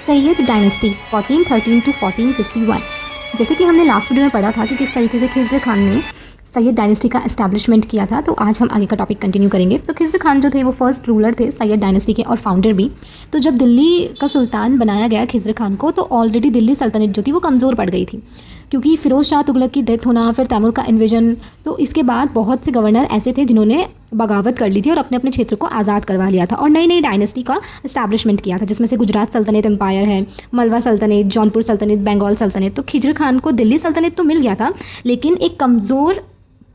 Syed dynasty 1413 to 1451। जैसे कि हमने लास्ट वीडियो में पढ़ा था कि किस तरीके से खिज़्र खान ने सैयद डायनेस्टी का एस्टैब्लिशमेंट किया था, तो आज हम आगे का टॉपिक कंटिन्यू करेंगे। तो खिज़्र खान जो थे वो फर्स्ट रूलर थे सैयद डायनेस्टी के और फाउंडर भी। तो जब दिल्ली का सुल्तान बनाया गया खिज़्र खान को, तो ऑलरेडी दिल्ली सल्तनत जो थी वो कमज़ोर पड़ गई थी, क्योंकि फ़िरोज़ शाह तुगलक की डेथ होना, फिर तैमूर का इन्वेजन, तो इसके बाद बहुत से गवर्नर ऐसे थे जिन्होंने बगावत कर ली थी और अपने अपने क्षेत्र को आज़ाद करवा लिया था और नई नई डायनेस्टी का इस्टेब्लिशमेंट किया था, जिसमें से गुजरात सल्तनत एम्पायर है, मलवा सल्तनत, जौनपुर सल्तनत, बंगाल सल्तनत। तो खिज़्र खान को दिल्ली सल्तनत तो मिल गया था, लेकिन एक कमज़ोर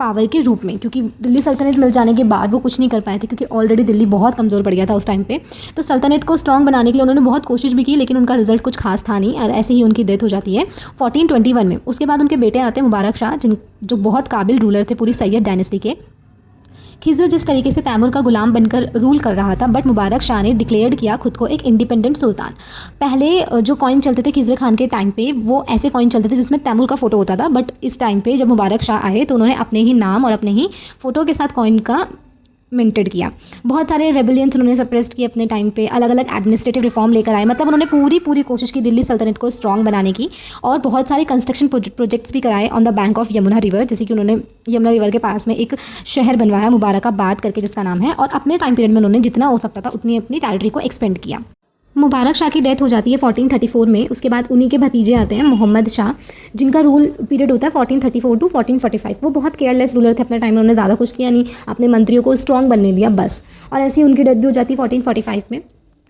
पावर के रूप में, क्योंकि दिल्ली सल्तनत मिल जाने के बाद वो कुछ नहीं कर पाए थे, क्योंकि ऑलरेडी दिल्ली बहुत कमज़ोर पड़ गया था उस टाइम पे। तो सल्तनत को स्ट्रॉन्ग बनाने के लिए उन्होंने बहुत कोशिश भी की, लेकिन उनका रिजल्ट कुछ खास था नहीं और ऐसे ही उनकी डेथ हो जाती है 1421 में। उसके बाद उनके बेटे आते हैं मुबारक शाह, जो बहुत काबिल रूलर थे पूरी सैयद डायनेस्टी के। खिज़्र जिस तरीके से तैमूर का गुलाम बनकर रूल कर रहा था, बट मुबारक शाह ने डिक्लेयर किया खुद को एक इंडिपेंडेंट सुल्तान। पहले जो कॉइन चलते थे खिज़्र खान के टाइम पे, वो ऐसे कॉइन चलते थे जिसमें तैमूर का फ़ोटो होता था, बट इस टाइम पे जब मुबारक शाह आए तो उन्होंने अपने ही नाम और अपने ही फ़ोटो के साथ कॉइन का मिंटेड किया। बहुत सारे रेबेलियंस उन्होंने सप्रेस्ट किए अपने टाइम पे, अलग अलग एडमिनिस्ट्रेटिव रिफॉर्म लेकर आए। मतलब उन्होंने पूरी कोशिश की दिल्ली सल्तनत को स्ट्रॉन्ग बनाने की, और बहुत सारे कंस्ट्रक्शन प्रोजेक्ट्स भी कराए on the bank of Yamuna river. जैसे कि उन्होंने यमुना रिवर के पास में एक शहर बनवाया मुबारकाबाद करके, जिसका नाम है, और अपने टाइम पीरियड में उन्होंने जितना हो सकता था उतनी अपनी टेरिटरी को एक्सपेंड किया। मुबारक शाह की डेथ हो जाती है 1434 में। उसके बाद उन्हीं के भतीजे आते हैं मोहम्मद शाह, जिनका रूल पीरियड होता है 1434 टू 1445। वो बहुत केयरलेस रूलर थे अपने टाइम में, उन्होंने ज़्यादा कुछ किया नहीं, अपने मंत्रियों को स्ट्रॉन्ग बनने दिया बस। और ऐसी उनकी डेथ भी हो जाती है 1445 में।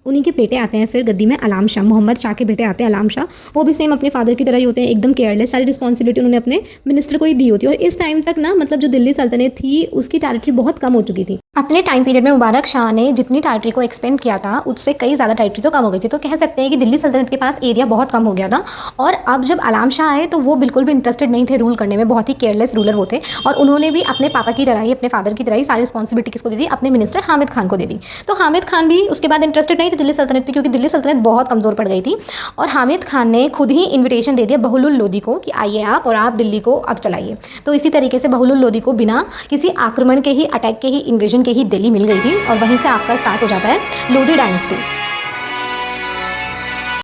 उन्हीं के बेटे आते हैं फिर गद्दी में अलाम शाह, मोहम्मद शाह के बेटे आते हैं अलाम शाह। वो भी सेम अपने फादर की तरह ही होते हैं, एकदम केयरलेस, सारी रिस्पॉन्सिबिलिटी उन्होंने अपने मिनिस्टर को ही दी होती है। और इस टाइम तक ना, मतलब जो दिल्ली सल्तनत थी उसकी टेरिटरी बहुत कम हो चुकी थी। अपने टाइम पीरियड में मुबारक शाह ने जितनी टेरिटरी को एक्सपेंड किया था उससे कई ज़्यादा टेरिटरी तो कम हो गई थी। तो कह सकते हैं कि दिल्ली सल्तनत के पास एरिया बहुत कम हो गया था। और अब जब अलाम शाह आए तो वो बिल्कुल भी इंटरेस्टेड नहीं थे रूल करने में, बहुत ही केयरलेस रूलर वो थे। और उन्होंने भी अपने पापा की तरह ही, अपने फादर की तरह ही सारी रिस्पॉन्सिबिलिटी किसको दे दी, अपने मिनिस्टर हामिद खान को दे दी। तो हामिद खान भी उसके बाद इंटरेस्टेड नहीं थे दिल्ली सल्तनत पर, क्योंकि दिल्ली सल्तनत बहुत कमज़ोर पड़ गई थी। और हामिद खान ने खुद ही इन्विटेशन दे दिया बहलुल लोदी को कि आइए आप, और आप दिल्ली को अब चलाइए। तो इसी तरीके से बहलुल लोदी को बिना किसी आक्रमण के ही, अटैक के ही, इन्वेजन के ही दिल्ली मिल गई थी, और वहीं से आपका स्टार्ट हो जाता है लोधी डायनेस्टी।